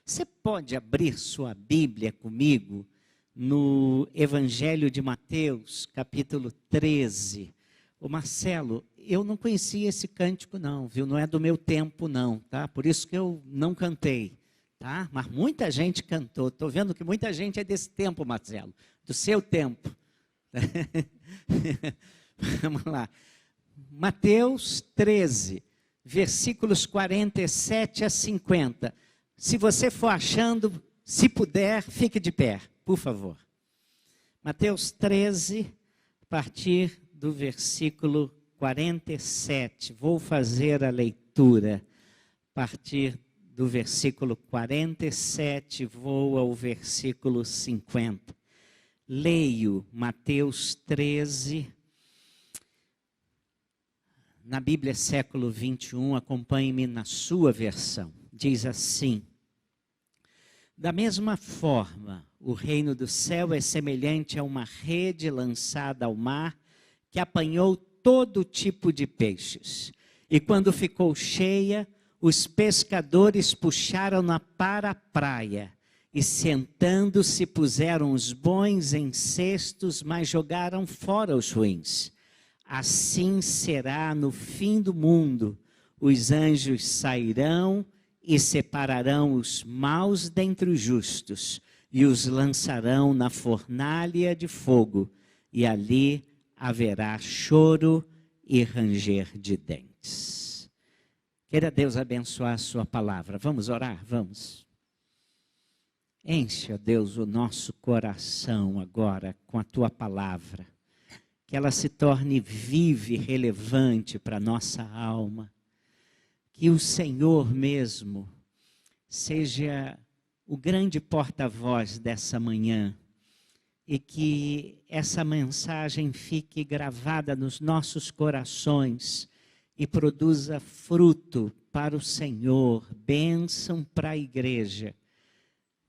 Você pode abrir sua Bíblia comigo no Evangelho de Mateus, capítulo 13. Ô Marcelo, eu não conhecia esse cântico não, viu? Não é do meu tempo não, tá? Por isso que eu não cantei, tá? Mas muita gente cantou. Estou vendo que muita gente é desse tempo, Marcelo, do seu tempo. Vamos lá. Mateus 13, versículos 47 a 50. Se você for achando, se puder, fique de pé, por favor. Mateus 13, a partir do versículo 47. Vou fazer a leitura a partir do versículo 47, vou ao versículo 50. Leio Mateus 13, na Bíblia século 21, acompanhe-me na sua versão. Diz assim: da mesma forma, o reino do céu é semelhante a uma rede lançada ao mar, que apanhou todo tipo de peixes. E quando ficou cheia, os pescadores puxaram-na para a praia, e sentando-se puseram os bons em cestos, mas jogaram fora os ruins. Assim será no fim do mundo. Os anjos sairão e separarão os maus dentre os justos, e os lançarão na fornalha de fogo, e ali haverá choro e ranger de dentes. Queira Deus abençoar a sua palavra. Vamos orar? Vamos. Enche, ó Deus, o nosso coração agora com a tua palavra, que ela se torne viva e relevante para a nossa alma. Que o Senhor mesmo seja o grande porta-voz dessa manhã e que essa mensagem fique gravada nos nossos corações e produza fruto para o Senhor, bênção para a igreja.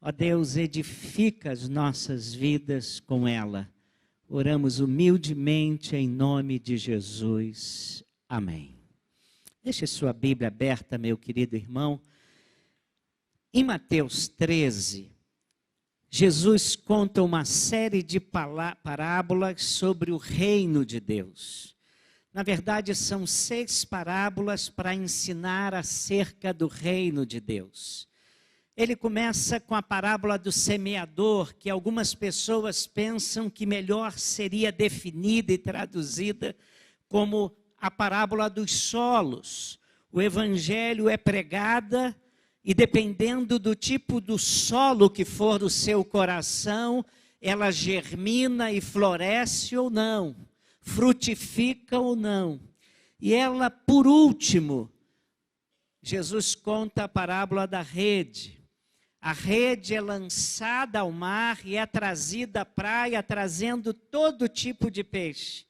Ó Deus, edifica as nossas vidas com ela. Oramos humildemente em nome de Jesus. Amém. Deixe sua Bíblia aberta, meu querido irmão. Em Mateus 13, Jesus conta uma série de parábolas sobre o reino de Deus. Na verdade, são 6 parábolas para ensinar acerca do reino de Deus. Ele começa com a parábola do semeador, que algumas pessoas pensam que melhor seria definida e traduzida como a parábola dos solos. O evangelho é pregada e dependendo do tipo do solo que for o seu coração, ela germina e floresce ou não, frutifica ou não. E ela, por último, Jesus conta a parábola da rede. A rede é lançada ao mar e é trazida à praia, trazendo todo tipo de peixe.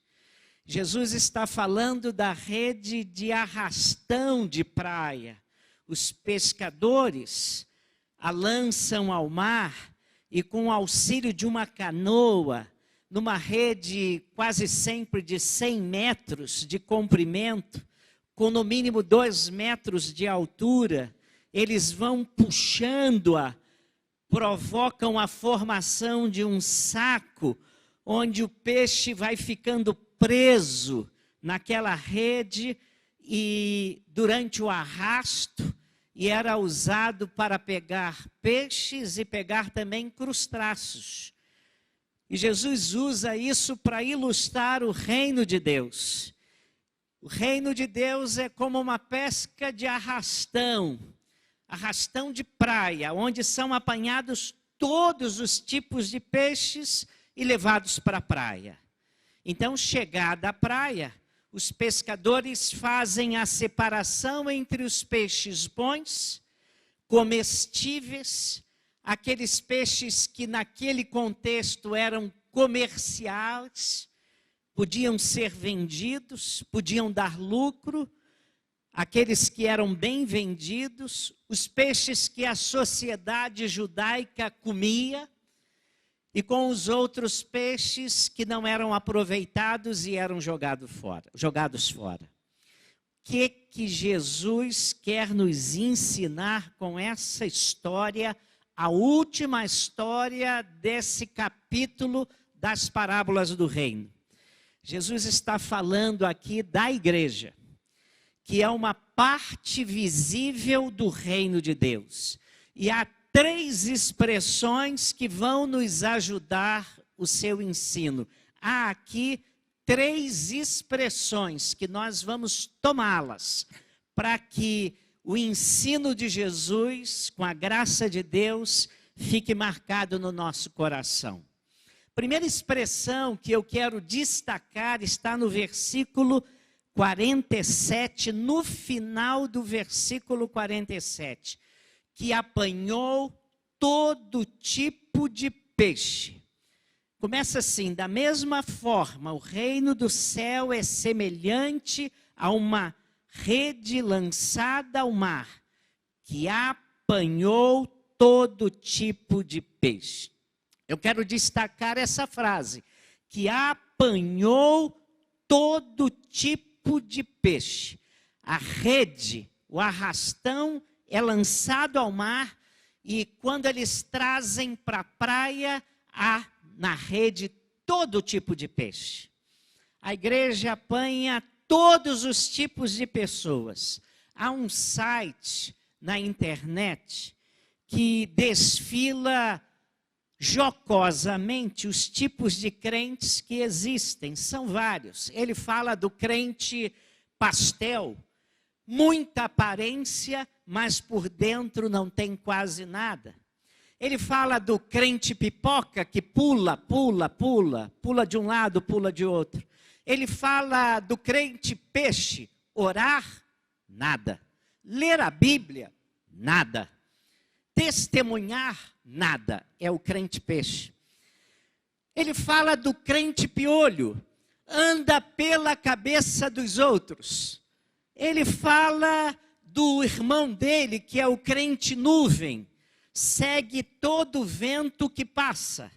Jesus está falando da rede de arrastão de praia. Os pescadores a lançam ao mar e com o auxílio de uma canoa, numa rede quase sempre de 100 metros de comprimento, com no mínimo 2 metros de altura, eles vão puxando-a, provocam a formação de um saco, onde o peixe vai ficando preso naquela rede e durante o arrasto, e era usado para pegar peixes e pegar também crustáceos. E Jesus usa isso para ilustrar o reino de Deus. O reino de Deus é como uma pesca de arrastão de praia, onde são apanhados todos os tipos de peixes e levados para a praia. Então, chegada à praia, os pescadores fazem a separação entre os peixes bons, comestíveis, aqueles peixes que naquele contexto eram comerciais, podiam ser vendidos, podiam dar lucro, aqueles que eram bem vendidos, os peixes que a sociedade judaica comia, e com os outros peixes que não eram aproveitados e eram jogados fora. que Jesus quer nos ensinar com essa história, a última história desse capítulo das parábolas do reino. Jesus está falando aqui da igreja, que é uma parte visível do reino de Deus. E há 3 expressões que vão nos ajudar o seu ensino. Há aqui 3 expressões que nós vamos tomá-las para que o ensino de Jesus, com a graça de Deus, fique marcado no nosso coração. A primeira expressão que eu quero destacar está no versículo 47, no final do versículo 47, que apanhou todo tipo de peixe. Começa assim: da mesma forma, o reino do céu é semelhante a uma rede lançada ao mar, que apanhou todo tipo de peixe. Eu quero destacar essa frase, que apanhou todo tipo de peixe. A rede, o arrastão é lançado ao mar e quando eles trazem para a praia, há na rede todo tipo de peixe. A igreja apanha todos os tipos de pessoas. Há um site na internet que desfila jocosamente os tipos de crentes que existem. São vários. Ele fala do crente pastel, muita aparência, mas por dentro não tem quase nada. Ele fala do crente pipoca que pula de um lado, pula de outro. Ele fala do crente peixe, orar, nada. Ler a Bíblia, nada. Testemunhar, nada. É o crente peixe. Ele fala do crente piolho, anda pela cabeça dos outros. Ele fala do irmão dele, que é o crente nuvem, segue todo o vento que passa.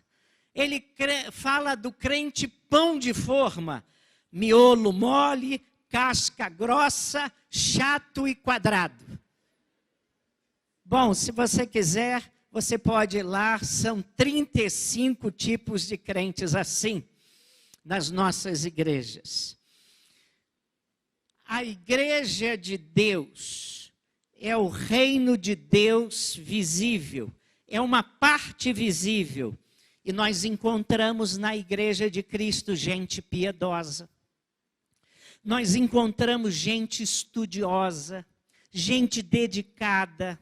Ele fala do crente pão de forma, miolo mole, casca grossa, chato e quadrado. Bom, se você quiser, você pode ir lá, são 35 tipos de crentes assim, nas nossas igrejas. A igreja de Deus é o reino de Deus visível, é uma parte visível. E nós encontramos na igreja de Cristo gente piedosa. Nós encontramos gente estudiosa, gente dedicada,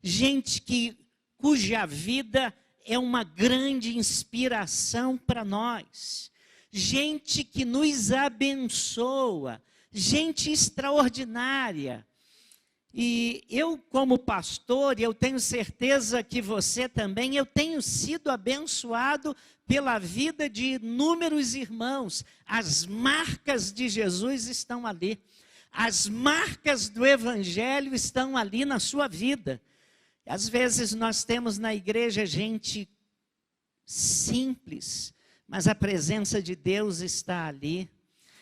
gente cuja vida é uma grande inspiração para nós. Gente que nos abençoa, gente extraordinária. E eu, como pastor, eu tenho certeza que você também, eu tenho sido abençoado pela vida de inúmeros irmãos. As marcas de Jesus estão ali. As marcas do Evangelho estão ali na sua vida. Às vezes nós temos na igreja gente simples, mas a presença de Deus está ali.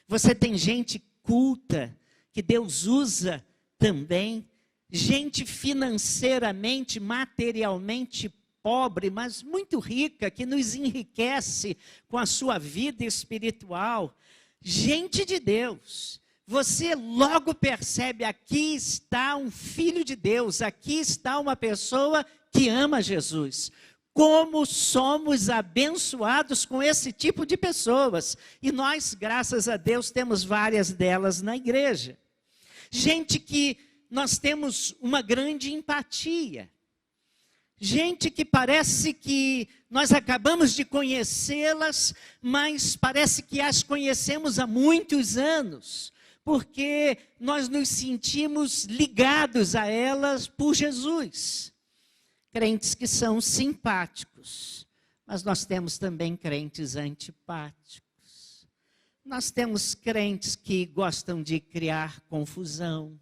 Você tem gente culta, que Deus usa também, gente financeiramente, materialmente pobre, mas muito rica, que nos enriquece com a sua vida espiritual. Gente de Deus. Você logo percebe, aqui está um filho de Deus, aqui está uma pessoa que ama Jesus. Como somos abençoados com esse tipo de pessoas. E nós, graças a Deus, temos várias delas na igreja. Gente que nós temos uma grande empatia. Gente que parece que nós acabamos de conhecê-las, mas parece que as conhecemos há muitos anos. Porque nós nos sentimos ligados a elas por Jesus. Crentes que são simpáticos, mas nós temos também crentes antipáticos. Nós temos crentes que gostam de criar confusão.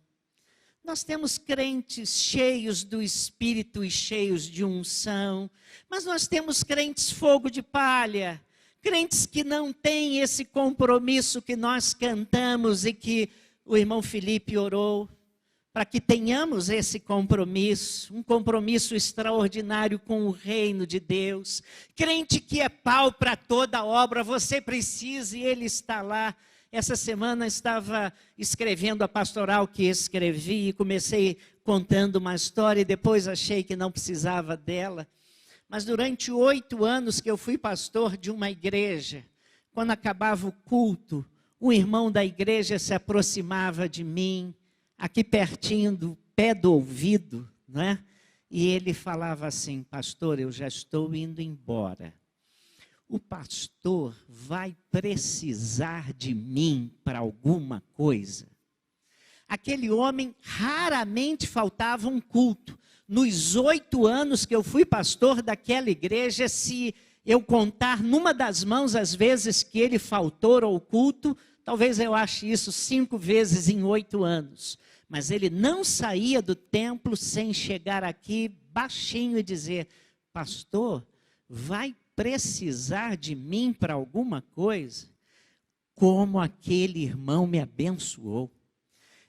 Nós temos crentes cheios do Espírito e cheios de unção, mas nós temos crentes fogo de palha, crentes que não têm esse compromisso que nós cantamos e que o irmão Felipe orou para que tenhamos esse compromisso, um compromisso extraordinário com o reino de Deus. Crente que é pau para toda obra, você precisa e ele está lá. Essa semana estava escrevendo a pastoral que escrevi e comecei contando uma história e depois achei que não precisava dela. Mas durante 8 anos que eu fui pastor de uma igreja, quando acabava o culto, um irmão da igreja se aproximava de mim, aqui pertinho do pé do ouvido, não é? E ele falava assim: pastor, eu já estou indo embora. O pastor vai precisar de mim para alguma coisa. Aquele homem raramente faltava um culto. Nos 8 anos que eu fui pastor daquela igreja, se eu contar numa das mãos as vezes que ele faltou ao culto, talvez eu ache isso 5 vezes em 8 anos. Mas ele não saía do templo sem chegar aqui baixinho e dizer: pastor, vai precisar de mim para alguma coisa? Como aquele irmão me abençoou.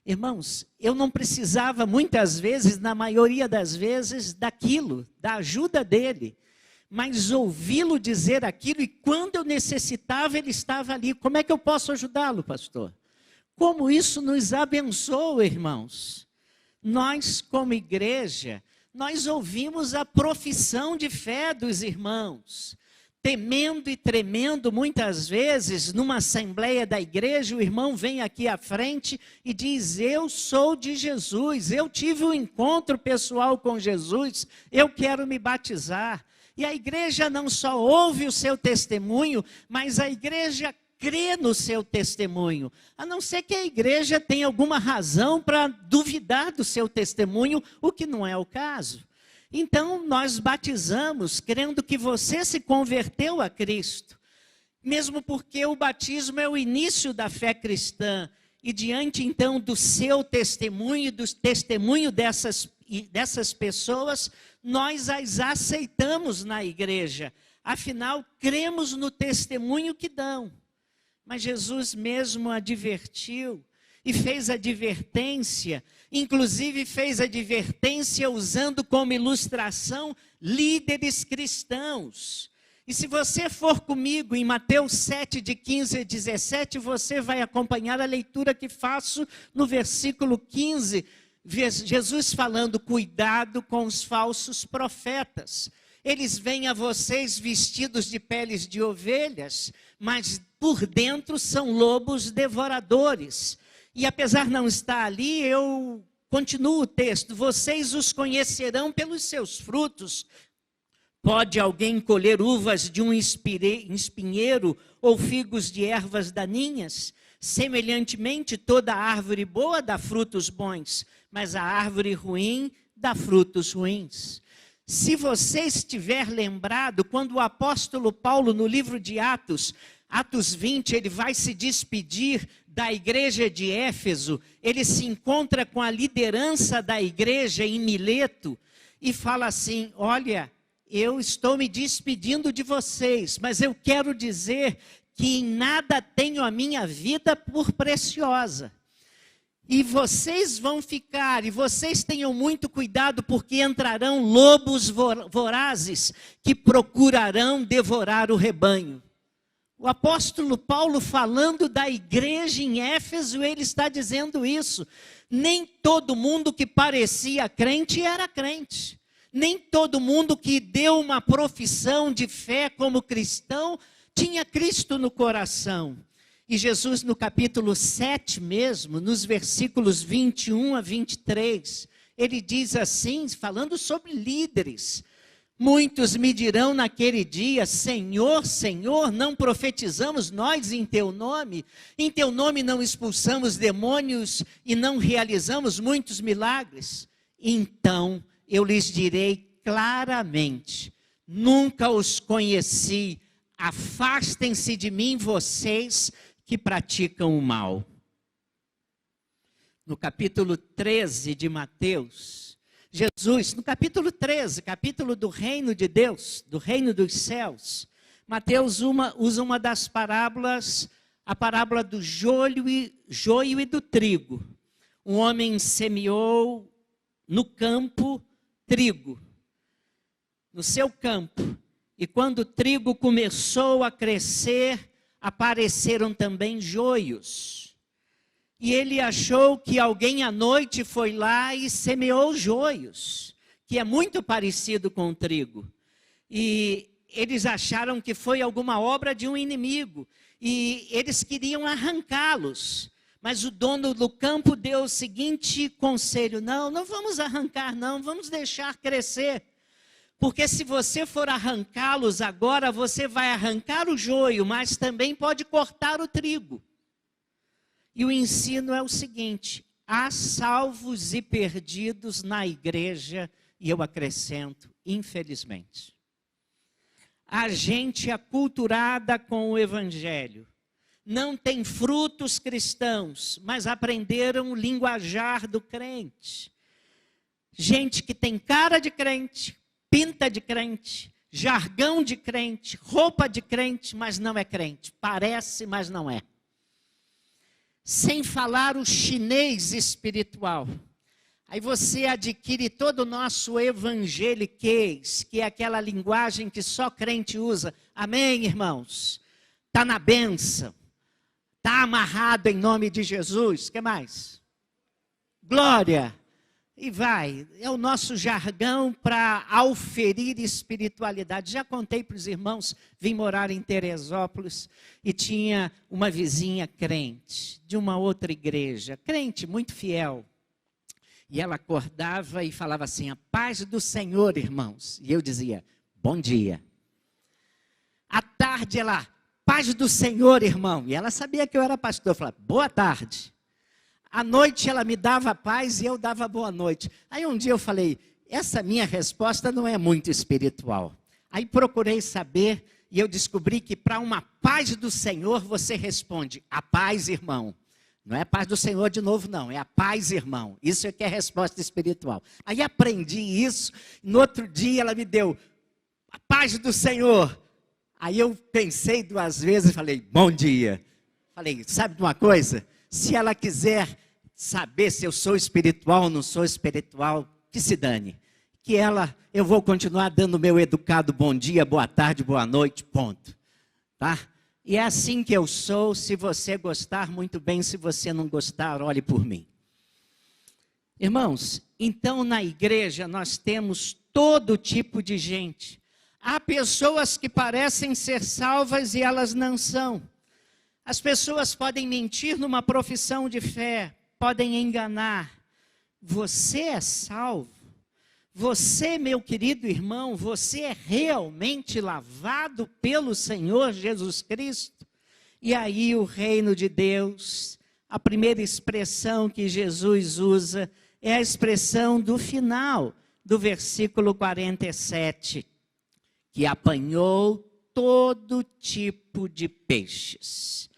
Irmãos, eu não precisava muitas vezes, na maioria das vezes, daquilo, da ajuda dele. Mas ouvi-lo dizer aquilo e quando eu necessitava, ele estava ali. Como é que eu posso ajudá-lo, pastor? Como isso nos abençoa, irmãos. Nós, como igreja, nós ouvimos a profissão de fé dos irmãos. Temendo e tremendo, muitas vezes, numa assembleia da igreja, o irmão vem aqui à frente e diz: eu sou de Jesus, eu tive um encontro pessoal com Jesus, eu quero me batizar. E a igreja não só ouve o seu testemunho, mas a igreja crê no seu testemunho, a não ser que a igreja tenha alguma razão para duvidar do seu testemunho, o que não é o caso. Então, nós batizamos crendo que você se converteu a Cristo, mesmo porque o batismo é o início da fé cristã, e diante então do seu testemunho, do testemunho dessas pessoas, nós as aceitamos na igreja, afinal, cremos no testemunho que dão. Mas Jesus mesmo advertiu e fez advertência, inclusive fez advertência usando como ilustração líderes cristãos. E se você for comigo em Mateus 7, de 15 a 17, você vai acompanhar a leitura que faço no versículo 15, Jesus falando: cuidado com os falsos profetas. Eles vêm a vocês vestidos de peles de ovelhas, mas por dentro são lobos devoradores. E apesar de não estar ali, eu continuo o texto: vocês os conhecerão pelos seus frutos. Pode alguém colher uvas de um espinheiro ou figos de ervas daninhas? Semelhantemente, toda árvore boa dá frutos bons, mas a árvore ruim dá frutos ruins. Se você estiver lembrado, quando o apóstolo Paulo, no livro de Atos 20, ele vai se despedir da igreja de Éfeso, ele se encontra com a liderança da igreja em Mileto e fala assim: olha, eu estou me despedindo de vocês, mas eu quero dizer que em nada tenho a minha vida por preciosa. E vocês vão ficar, e vocês tenham muito cuidado, porque entrarão lobos vorazes que procurarão devorar o rebanho. O apóstolo Paulo, falando da igreja em Éfeso, ele está dizendo isso. Nem todo mundo que parecia crente era crente. Nem todo mundo que deu uma profissão de fé como cristão tinha Cristo no coração. E Jesus, no capítulo 7 mesmo, nos versículos 21 a 23, ele diz assim, falando sobre líderes: muitos me dirão naquele dia: Senhor, Senhor, não profetizamos nós em teu nome? Em teu nome não expulsamos demônios e não realizamos muitos milagres? Então eu lhes direi claramente: nunca os conheci, afastem-se de mim vocês que praticam o mal. No capítulo 13 de Mateus, Jesus, no capítulo 13, capítulo do reino de Deus, do reino dos céus, Mateus usa uma das parábolas a parábola do joio e do trigo. Um homem semeou no campo trigo, no seu campo. E quando o trigo começou a crescer, apareceram também joios. E ele achou que alguém à noite foi lá e semeou joios, que é muito parecido com o trigo. E eles acharam que foi alguma obra de um inimigo. E eles queriam arrancá-los. Mas o dono do campo deu o seguinte conselho: não vamos arrancar não, vamos deixar crescer. Porque se você for arrancá-los agora, você vai arrancar o joio, mas também pode cortar o trigo. E o ensino é o seguinte: há salvos e perdidos na igreja, e eu acrescento, infelizmente. Há gente aculturada com o evangelho, não tem frutos cristãos, mas aprenderam o linguajar do crente. Gente que tem cara de crente, pinta de crente, jargão de crente, roupa de crente, mas não é crente. Parece, mas não é. Sem falar o chinês espiritual. Aí você adquire todo o nosso evangeliquez, que é aquela linguagem que só crente usa. Amém, irmãos? Está na bênção. Está amarrado em nome de Jesus. O que mais? Glória. E vai. É o nosso jargão para auferir espiritualidade. Já contei para os irmãos, vim morar em Teresópolis e tinha uma vizinha crente, de uma outra igreja. Crente, muito fiel. E ela acordava e falava assim: a paz do Senhor, irmãos. E eu dizia: bom dia. À tarde ela: paz do Senhor, irmão. E ela sabia que eu era pastor. Eu falava: boa tarde. À noite ela me dava paz e eu dava boa noite. Aí um dia eu falei: essa minha resposta não é muito espiritual. Aí procurei saber e eu descobri que para uma paz do Senhor você responde: a paz, irmão. Não é a paz do Senhor de novo, não. É a paz, irmão. Isso é que é a resposta espiritual. Aí aprendi isso. No outro dia ela me deu: a paz do Senhor. Aí eu pensei duas vezes e falei: bom dia. Falei: sabe de uma coisa? Se ela quiser saber se eu sou espiritual ou não sou espiritual, que se dane. Que eu vou continuar dando meu educado bom dia, boa tarde, boa noite, ponto. Tá? E é assim que eu sou. Se você gostar, muito bem. Se você não gostar, olhe por mim. Irmãos, então na igreja nós temos todo tipo de gente. Há pessoas que parecem ser salvas e elas não são. As pessoas podem mentir numa profissão de fé, podem enganar. Você é salvo? Você, meu querido irmão, você é realmente lavado pelo Senhor Jesus Cristo? E aí o reino de Deus, a primeira expressão que Jesus usa é a expressão do final do versículo 47, que apanhou todo tipo de peixes.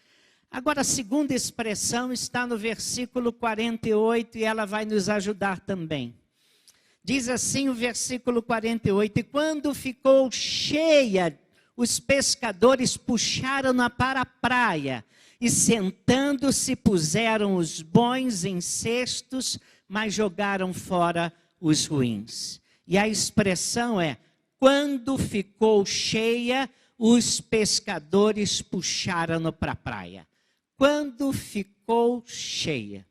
Agora a segunda expressão está no versículo 48 e ela vai nos ajudar também. Diz assim o versículo 48: e quando ficou cheia, os pescadores puxaram-na para a praia, e sentando-se puseram os bons em cestos, mas jogaram fora os ruins. E a expressão é: quando ficou cheia, os pescadores puxaram-no para a praia. Quando ficou cheia.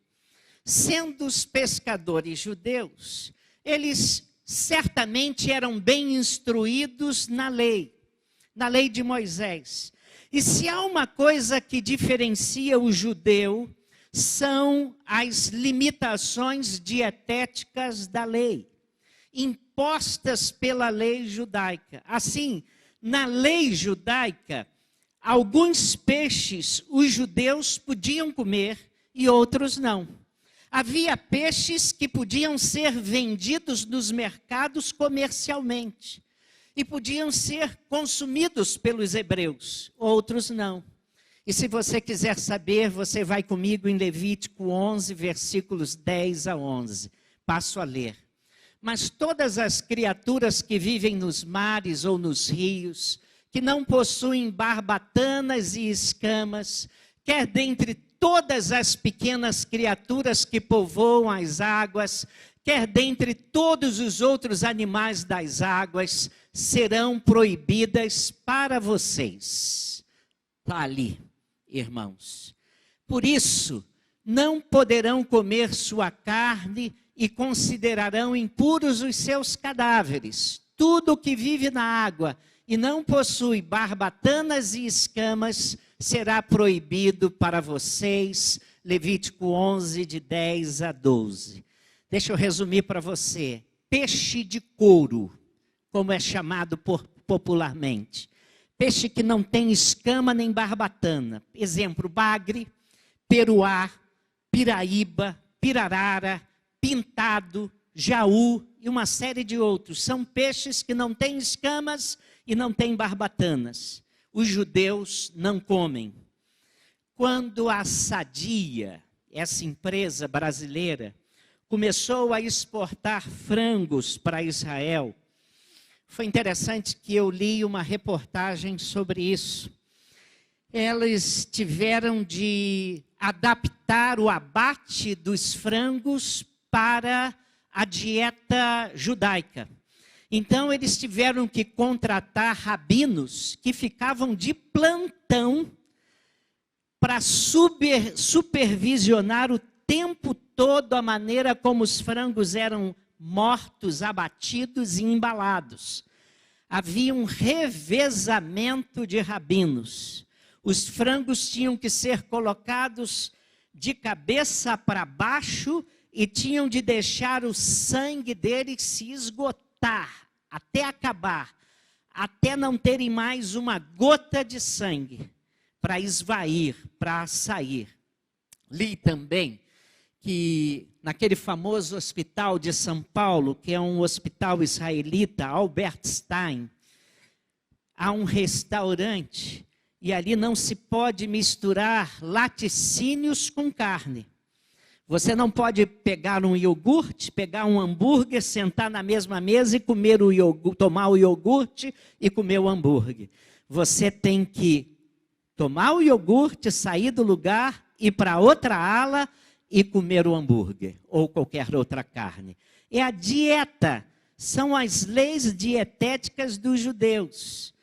Sendo os pescadores judeus, eles certamente eram bem instruídos na lei de Moisés. E se há uma coisa que diferencia o judeu, são as limitações dietéticas da lei, impostas pela lei judaica. Assim, na lei judaica, alguns peixes os judeus podiam comer e outros não. Havia peixes que podiam ser vendidos nos mercados comercialmente e podiam ser consumidos pelos hebreus, outros não. E se você quiser saber, você vai comigo em Levítico 11, versículos 10 a 11. Passo a ler. Mas todas as criaturas que vivem nos mares ou nos rios, que não possuem barbatanas e escamas, quer dentre todas as pequenas criaturas que povoam as águas, quer dentre todos os outros animais das águas, serão proibidas para vocês. Está ali, irmãos. Por isso, não poderão comer sua carne e considerarão impuros os seus cadáveres. Tudo que vive na água e não possui barbatanas e escamas será proibido para vocês. Levítico 11, de 10 a 12. Deixa eu resumir para você. Peixe de couro, como é chamado popularmente. Peixe que não tem escama nem barbatana. Exemplo, bagre, peruá, piraíba, pirarara, pintado, jaú e uma série de outros. São peixes que não têm escamas e não têm barbatanas. Os judeus não comem. Quando a Sadia, essa empresa brasileira, começou a exportar frangos para Israel, foi interessante que eu li uma reportagem sobre isso. Eles tiveram de adaptar o abate dos frangos para a dieta judaica. Então, eles tiveram que contratar rabinos que ficavam de plantão para supervisionar o tempo todo a maneira como os frangos eram mortos, abatidos e embalados. Havia um revezamento de rabinos. Os frangos tinham que ser colocados de cabeça para baixo e tinham de deixar o sangue deles se esgotar, até acabar, até não terem mais uma gota de sangue, para esvair, para sair. Li também que naquele famoso hospital de São Paulo, que é um hospital israelita, Albert Stein, há um restaurante e ali não se pode misturar laticínios com carne. Você não pode pegar um iogurte, pegar um hambúrguer, sentar na mesma mesa e comer o iogurte, tomar o iogurte e comer o hambúrguer. Você tem que tomar o iogurte, sair do lugar, ir para outra ala e comer o hambúrguer ou qualquer outra carne. É a dieta, são as leis dietéticas dos judeus.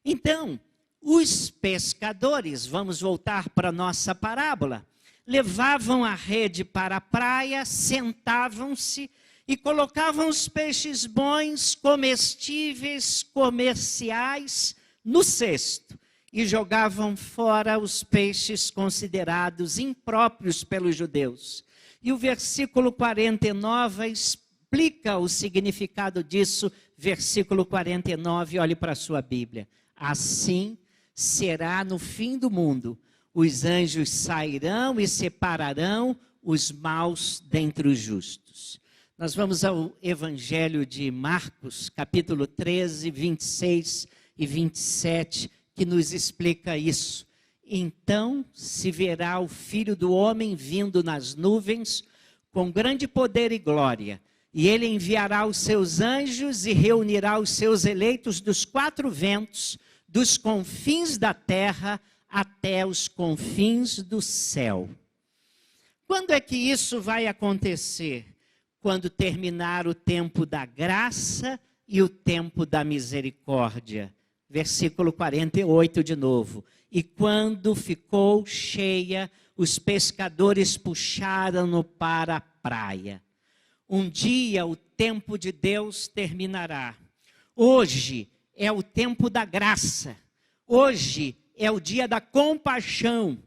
Então, os pescadores, vamos voltar para a nossa parábola, levavam a rede para a praia, sentavam-se e colocavam os peixes bons, comestíveis, comerciais, no cesto. E jogavam fora os peixes considerados impróprios pelos judeus. E o versículo 49 explica o significado disso. Versículo 49, olhe para a sua Bíblia. Assim será no fim do mundo. Os anjos sairão e separarão os maus dentre os justos. Nós vamos ao Evangelho de Marcos, capítulo 13, 26 e 27, que nos explica isso. Então se verá o Filho do Homem vindo nas nuvens com grande poder e glória. E ele enviará os seus anjos e reunirá os seus eleitos dos quatro ventos, dos confins da terra até os confins do céu. Quando é que isso vai acontecer? Quando terminar o tempo da graça e o tempo da misericórdia. Versículo 48 de novo. E quando ficou cheia, os pescadores puxaram-no para a praia. Um dia o tempo de Deus terminará. Hoje é o tempo da graça. Hoje é o dia da compaixão.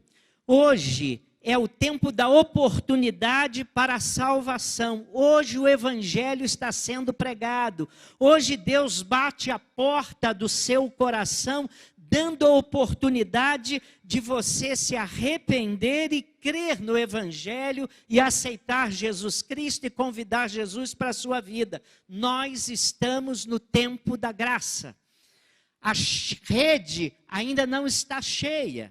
Hoje é o tempo da oportunidade para a salvação. Hoje o evangelho está sendo pregado. Hoje Deus bate a porta do seu coração, dando a oportunidade de você se arrepender e crer no evangelho e aceitar Jesus Cristo e convidar Jesus para a sua vida. Nós estamos no tempo da graça. A rede ainda não está cheia.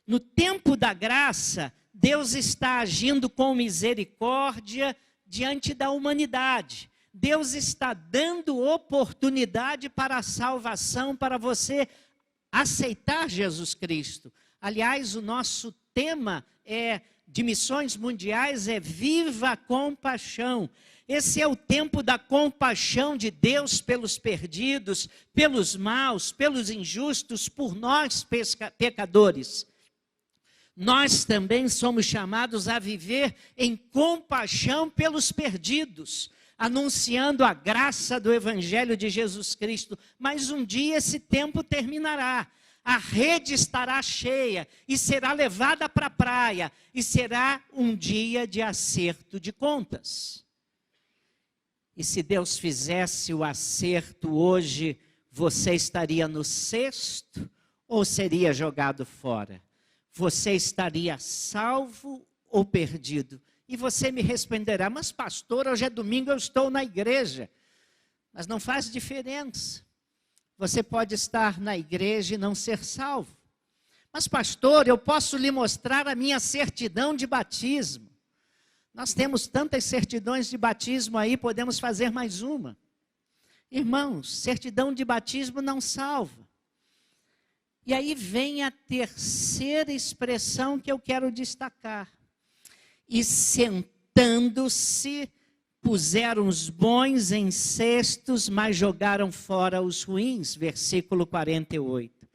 No tempo da graça, Deus está agindo com misericórdia diante da humanidade. Deus está dando oportunidade para a salvação, para você aceitar Jesus Cristo. Aliás, o nosso tema de missões mundiais é Viva a Compaixão. Esse é o tempo da compaixão de Deus pelos perdidos, pelos maus, pelos injustos, por nós pecadores. Nós também somos chamados a viver em compaixão pelos perdidos, anunciando a graça do Evangelho de Jesus Cristo. Mas um dia esse tempo terminará. A rede estará cheia e será levada para a praia. E será um dia de acerto de contas. E se Deus fizesse o acerto hoje, você estaria no cesto ou seria jogado fora? Você estaria salvo ou perdido? E você me responderá, mas pastor, hoje é domingo, eu estou na igreja. Mas não faz diferença. Você pode estar na igreja e não ser salvo. Mas pastor, eu posso lhe mostrar a minha certidão de batismo. Nós temos tantas certidões de batismo aí, podemos fazer mais uma. Irmãos, certidão de batismo não salva. E aí vem a terceira expressão que eu quero destacar. E sentando-se, puseram os bons em cestos, mas jogaram fora os ruins. Versículo 48.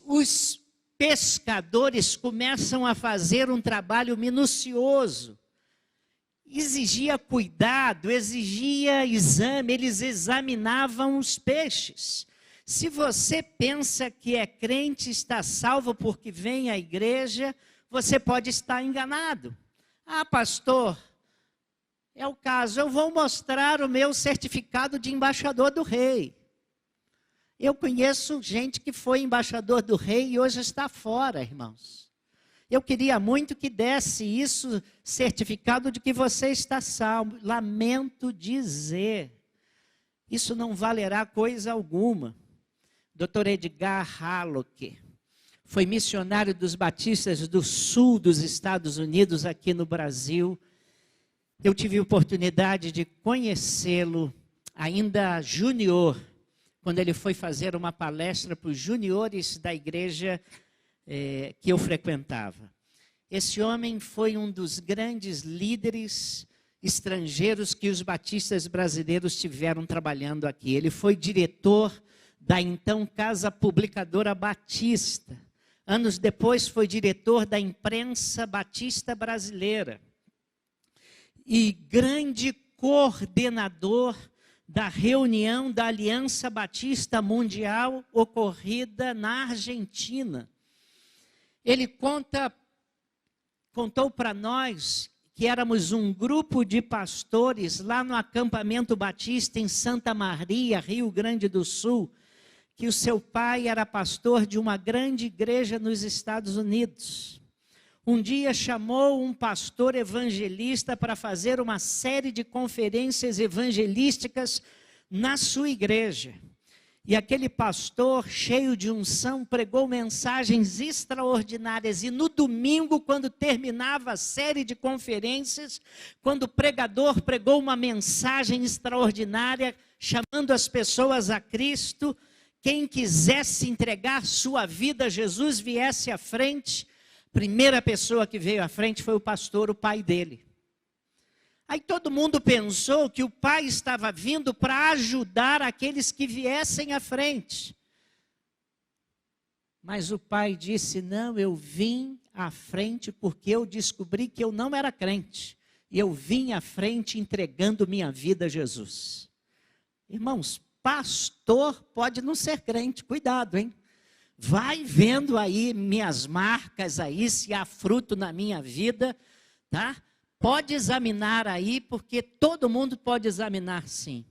Os pescadores começam a fazer um trabalho minucioso. Exigia cuidado, exigia exame, eles examinavam os peixes. Se você pensa que é crente, está salvo porque vem à igreja, você pode estar enganado. Ah, pastor, é o caso, eu vou mostrar o meu certificado de embaixador do rei. Eu conheço gente que foi embaixador do rei e hoje está fora, irmãos. Eu queria muito que desse isso, certificado de que você está salvo. Lamento dizer, isso não valerá coisa alguma. Dr. Edgar Hallock foi missionário dos batistas do sul dos Estados Unidos, aqui no Brasil. Eu tive a oportunidade de conhecê-lo ainda junior, quando ele foi fazer uma palestra para os juniores da igreja que eu frequentava. Esse homem foi um dos grandes líderes estrangeiros que os batistas brasileiros tiveram trabalhando aqui. Ele foi diretor da então Casa Publicadora Batista. Anos depois foi diretor da Imprensa Batista Brasileira. E grande coordenador da reunião da Aliança Batista Mundial ocorrida na Argentina. Ele contou para nós que éramos um grupo de pastores lá no acampamento batista em Santa Maria, Rio Grande do Sul, que o seu pai era pastor de uma grande igreja nos Estados Unidos. Um dia chamou um pastor evangelista para fazer uma série de conferências evangelísticas na sua igreja. E aquele pastor, cheio de unção, pregou mensagens extraordinárias. E no domingo, quando terminava a série de conferências, quando o pregador pregou uma mensagem extraordinária, chamando as pessoas a Cristo, quem quisesse entregar sua vida a Jesus viesse à frente. Primeira pessoa que veio à frente foi o pastor, o pai dele. Aí todo mundo pensou que o pai estava vindo para ajudar aqueles que viessem à frente. Mas o pai disse, não, eu vim à frente porque eu descobri que eu não era crente. E eu vim à frente entregando minha vida a Jesus. Irmãos, pastor pode não ser crente, cuidado, hein? Vai vendo aí minhas marcas aí, se há fruto na minha vida, tá? Pode examinar aí, porque todo mundo pode examinar sim.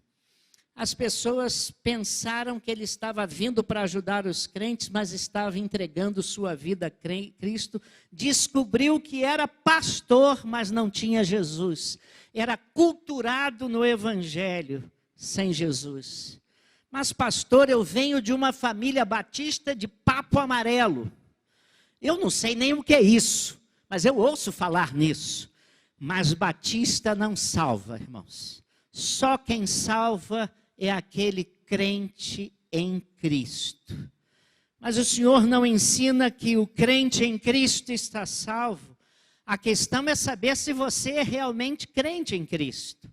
As pessoas pensaram que ele estava vindo para ajudar os crentes, mas estava entregando sua vida a Cristo. Descobriu que era pastor, mas não tinha Jesus. Era culturado no Evangelho, sem Jesus. Mas pastor, eu venho de uma família batista de Papo Amarelo. Eu não sei nem o que é isso, mas eu ouço falar nisso. Mas batista não salva, irmãos. Só quem salva é aquele crente em Cristo. Mas o Senhor não ensina que o crente em Cristo está salvo. A questão é saber se você é realmente crente em Cristo.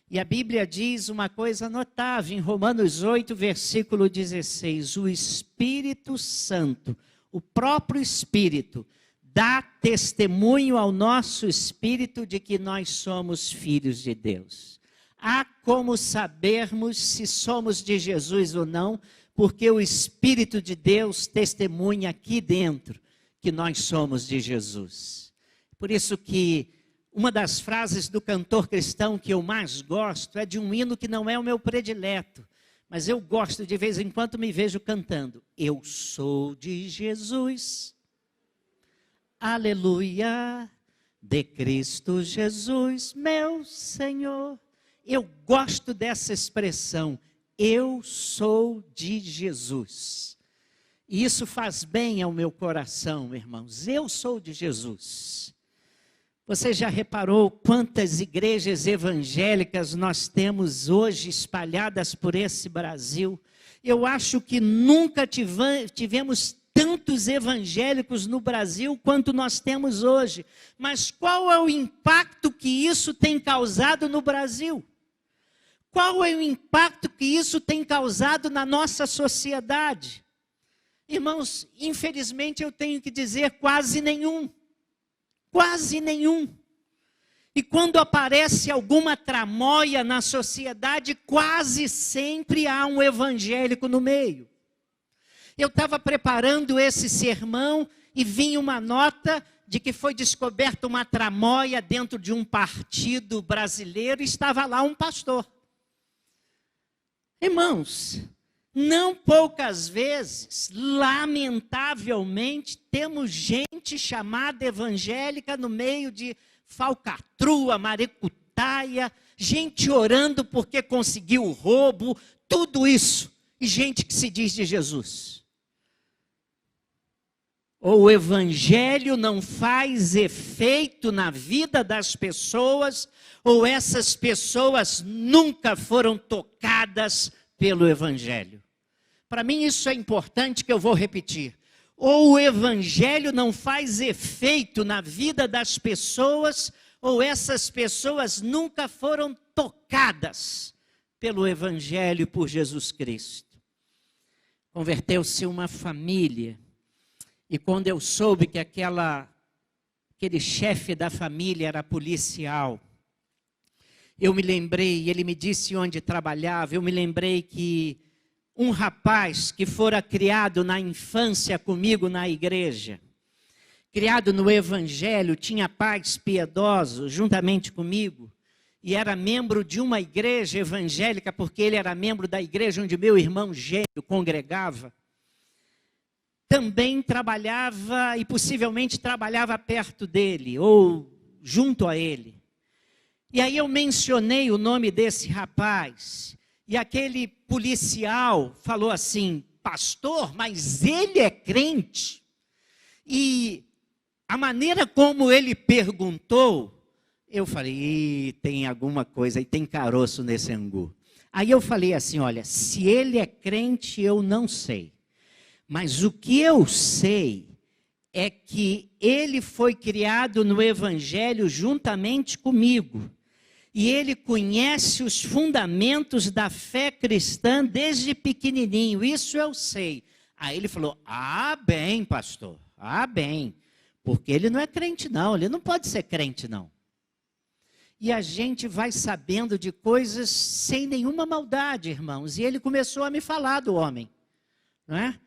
E a Bíblia diz uma coisa notável, em Romanos 8, versículo 16, o Espírito Santo, o próprio Espírito, dá testemunho ao nosso espírito de que nós somos filhos de Deus. Há como sabermos se somos de Jesus ou não, porque o Espírito de Deus testemunha aqui dentro que nós somos de Jesus. Por isso que uma das frases do cantor cristão que eu mais gosto é de um hino que não é o meu predileto, mas eu gosto de vez em quando me vejo cantando. Eu sou de Jesus, aleluia, de Cristo Jesus, meu Senhor. Eu gosto dessa expressão, eu sou de Jesus. E isso faz bem ao meu coração, irmãos. Eu sou de Jesus. Você já reparou quantas igrejas evangélicas nós temos hoje espalhadas por esse Brasil? Eu acho que nunca tivemos tantos evangélicos no Brasil quanto nós temos hoje. Mas qual é o impacto que isso tem causado no Brasil? Qual é o impacto que isso tem causado na nossa sociedade? Irmãos, infelizmente eu tenho que dizer quase nenhum. Quase nenhum. E quando aparece alguma tramóia na sociedade, quase sempre há um evangélico no meio. Eu estava preparando esse sermão e vinha uma nota de que foi descoberta uma tramóia dentro de um partido brasileiro e estava lá um pastor. Irmãos, não poucas vezes, lamentavelmente, temos gente chamada evangélica no meio de falcatrua, maracutaia, gente orando porque conseguiu o roubo, tudo isso, e gente que se diz de Jesus. Ou o evangelho não faz efeito na vida das pessoas, ou essas pessoas nunca foram tocadas pelo evangelho. Para mim isso é importante, que eu vou repetir. Ou o evangelho não faz efeito na vida das pessoas, ou essas pessoas nunca foram tocadas pelo evangelho, por Jesus Cristo. Converteu-se uma família, e quando eu soube que aquele chefe da família era policial, eu me lembrei, ele me disse onde trabalhava, eu me lembrei que um rapaz que fora criado na infância comigo na igreja, criado no evangelho, tinha pais piedosos juntamente comigo, e era membro de uma igreja evangélica, porque ele era membro da igreja onde meu irmão gêmeo congregava, também trabalhava e possivelmente trabalhava perto dele, ou junto a ele. E aí eu mencionei o nome desse rapaz, e aquele policial falou assim, pastor, mas ele é crente? E a maneira como ele perguntou, eu falei, tem alguma coisa, e tem caroço nesse angu. Aí eu falei assim, olha, se ele é crente, eu não sei. Mas o que eu sei é que ele foi criado no evangelho juntamente comigo. E ele conhece os fundamentos da fé cristã desde pequenininho, isso eu sei. Aí ele falou, bem, pastor, bem, porque ele não é crente não, ele não pode ser crente não. E a gente vai sabendo de coisas sem nenhuma maldade, irmãos, e ele começou a me falar do homem, não é?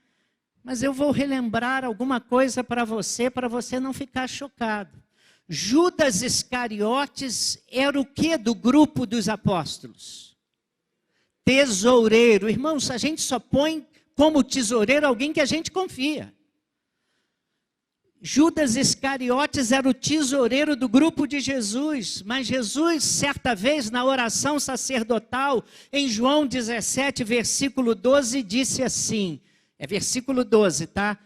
Mas eu vou relembrar alguma coisa para você não ficar chocado. Judas Iscariotes era o que do grupo dos apóstolos? Tesoureiro. Irmãos, a gente só põe como tesoureiro alguém que a gente confia. Judas Iscariotes era o tesoureiro do grupo de Jesus, mas Jesus, certa vez, na oração sacerdotal, em João 17, versículo 12, disse assim, é versículo 12, tá?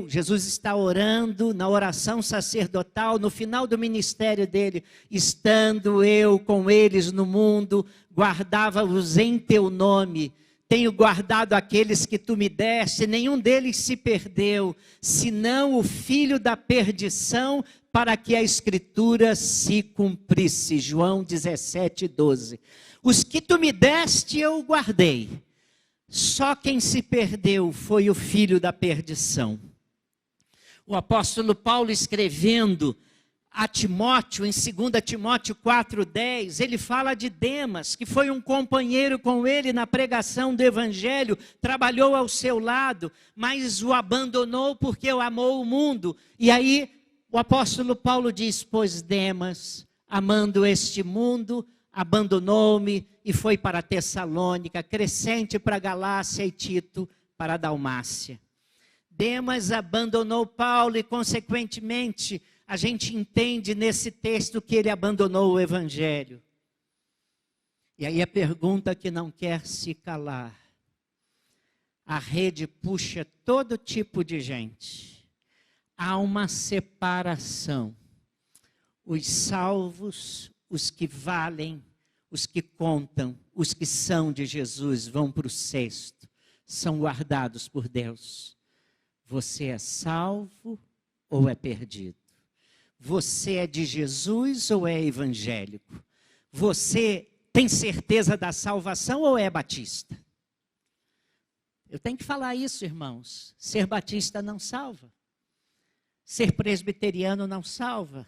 Jesus está orando na oração sacerdotal, no final do ministério dele, estando eu com eles no mundo, guardava-os em teu nome, tenho guardado aqueles que tu me deste, nenhum deles se perdeu, senão o filho da perdição, para que a Escritura se cumprisse. João 17:12. Os que tu me deste eu guardei, só quem se perdeu foi o filho da perdição. O apóstolo Paulo, escrevendo a Timóteo, em 2 Timóteo 4:10, ele fala de Demas, que foi um companheiro com ele na pregação do Evangelho, trabalhou ao seu lado, mas o abandonou porque amou o mundo. E aí o apóstolo Paulo diz: pois Demas, amando este mundo, abandonou-me e foi para Tessalônica, Crescente para Galácia e Tito para a Dalmácia. Demas abandonou Paulo e, consequentemente, a gente entende nesse texto que ele abandonou o Evangelho. E aí a pergunta que não quer se calar: a rede puxa todo tipo de gente. Há uma separação. Os salvos, os que valem, os que contam, os que são de Jesus vão para o cesto, são guardados por Deus. Você é salvo ou é perdido? Você é de Jesus ou é evangélico? Você tem certeza da salvação ou é batista? Eu tenho que falar isso, irmãos. Ser batista não salva. Ser presbiteriano não salva.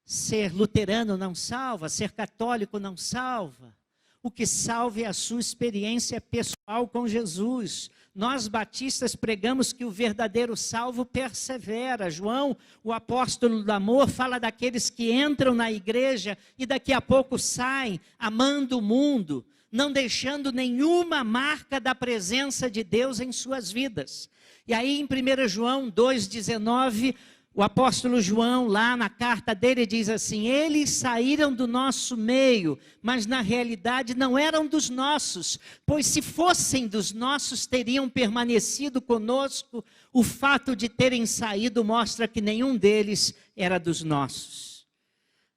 Ser luterano não salva. Ser católico não salva. O que salva é a sua experiência pessoal com Jesus. Nós batistas pregamos que o verdadeiro salvo persevera. João, o apóstolo do amor, fala daqueles que entram na igreja e daqui a pouco saem, amando o mundo, não deixando nenhuma marca da presença de Deus em suas vidas. E aí em 1 João 2,19, o apóstolo João, lá na carta dele, diz assim: eles saíram do nosso meio, mas na realidade não eram dos nossos, pois se fossem dos nossos, teriam permanecido conosco. O fato de terem saído mostra que nenhum deles era dos nossos.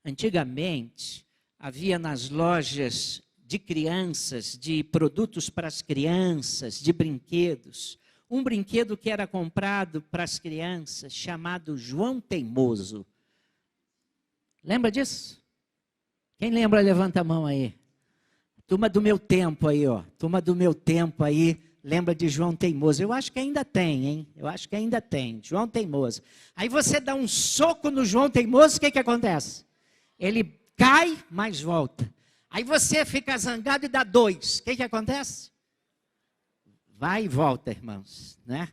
Antigamente, havia nas lojas de crianças, de produtos para as crianças, de brinquedos, um brinquedo que era comprado para as crianças, chamado João Teimoso. Lembra disso? Quem lembra, levanta a mão aí. Turma do meu tempo aí, ó. Turma do meu tempo aí, lembra de João Teimoso. Eu acho que ainda tem, hein? Eu acho que ainda tem. João Teimoso. Aí você dá um soco no João Teimoso, o que acontece? Ele cai, mas volta. Aí você fica zangado e dá 2. O que acontece? Vai e volta, irmãos, né?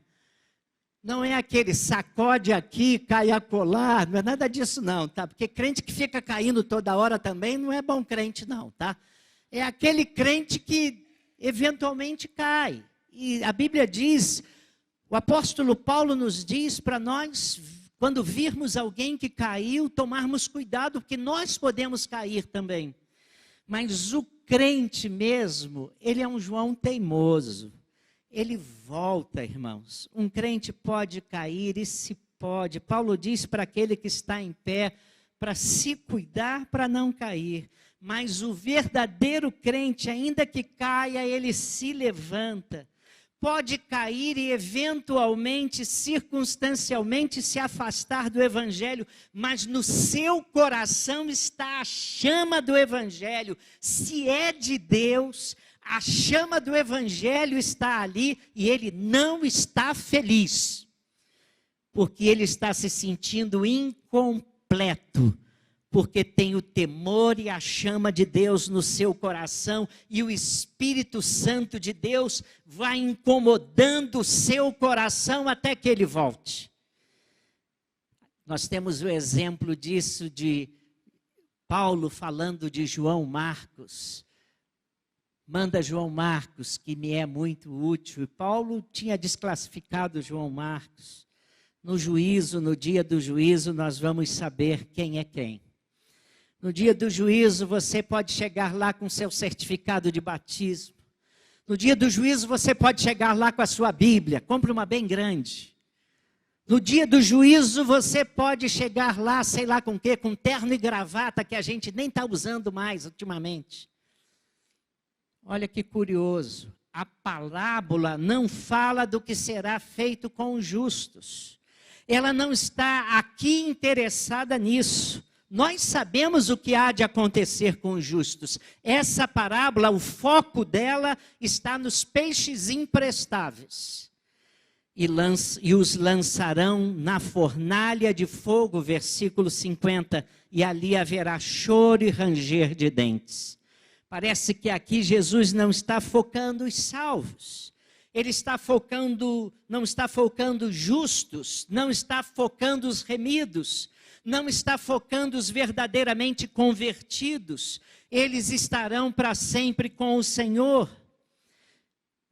Não é aquele sacode aqui, cai acolá, não é nada disso não, tá? Porque crente que fica caindo toda hora também não é bom crente não, tá? É aquele crente que eventualmente cai. E a Bíblia diz, o apóstolo Paulo nos diz para nós, quando virmos alguém que caiu, tomarmos cuidado, porque nós podemos cair também. Mas o crente mesmo, ele é um João teimoso. Ele volta, irmãos. Um crente pode cair e se pode. Paulo diz para aquele que está em pé, para se cuidar para não cair. Mas o verdadeiro crente, ainda que caia, ele se levanta. Pode cair e eventualmente, circunstancialmente, se afastar do Evangelho, mas no seu coração está a chama do Evangelho. Se é de Deus, a chama do Evangelho está ali e ele não está feliz, porque ele está se sentindo incompleto, porque tem o temor e a chama de Deus no seu coração e o Espírito Santo de Deus vai incomodando o seu coração até que ele volte. Nós temos o exemplo disso de Paulo falando de João Marcos. Manda João Marcos, que me é muito útil. E Paulo tinha desclassificado João Marcos. No juízo, no dia do juízo, nós vamos saber quem é quem. No dia do juízo, você pode chegar lá com seu certificado de batismo. No dia do juízo, você pode chegar lá com a sua Bíblia. Compre uma bem grande. No dia do juízo, você pode chegar lá, sei lá com o quê, com terno e gravata, que a gente nem está usando mais ultimamente. Olha que curioso, a parábola não fala do que será feito com os justos. Ela não está aqui interessada nisso. Nós sabemos o que há de acontecer com os justos. Essa parábola, o foco dela está nos peixes imprestáveis. E os lançarão na fornalha de fogo, versículo 50, e ali haverá choro e ranger de dentes. Parece que aqui Jesus não está focando os salvos. Ele não está focando os justos, não está focando os remidos, não está focando os verdadeiramente convertidos. Eles estarão para sempre com o Senhor.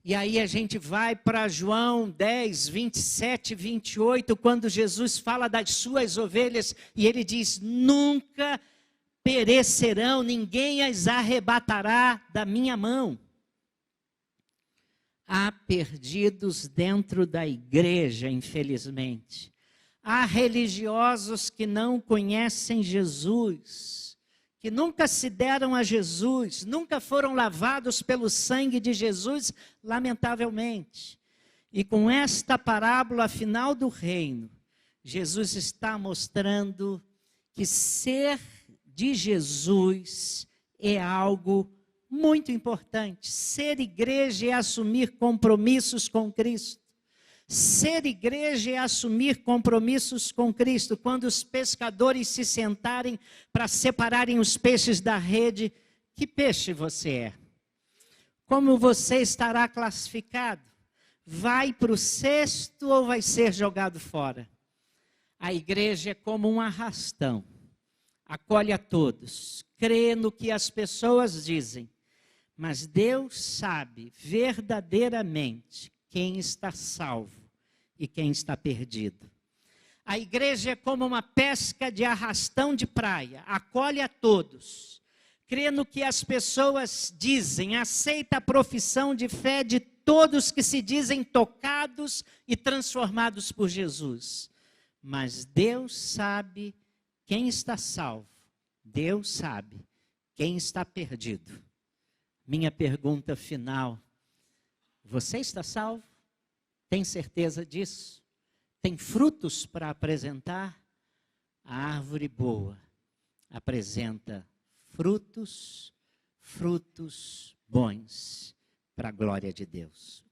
E aí a gente vai para João 10, 27, 28, quando Jesus fala das suas ovelhas, e ele diz: nunca perecerão, ninguém as arrebatará da minha mão. Há perdidos dentro da igreja, infelizmente. Há religiosos que não conhecem Jesus, que nunca se deram a Jesus, nunca foram lavados pelo sangue de Jesus, lamentavelmente. E com esta parábola final do reino, Jesus está mostrando que ser de Jesus é algo muito importante. Ser igreja é assumir compromissos com Cristo. Ser igreja é assumir compromissos com Cristo. Quando os pescadores se sentarem para separarem os peixes da rede, que peixe você é? Como você estará classificado? Vai para o cesto ou vai ser jogado fora? A igreja é como um arrastão. Acolhe a todos, crê no que as pessoas dizem, mas Deus sabe verdadeiramente quem está salvo e quem está perdido. A igreja é como uma pesca de arrastão de praia, acolhe a todos, crê no que as pessoas dizem, aceita a profissão de fé de todos que se dizem tocados e transformados por Jesus. Mas Deus sabe quem está salvo, Deus sabe quem está perdido. Minha pergunta final: você está salvo? Tem certeza disso? Tem frutos para apresentar? A árvore boa apresenta frutos bons para a glória de Deus.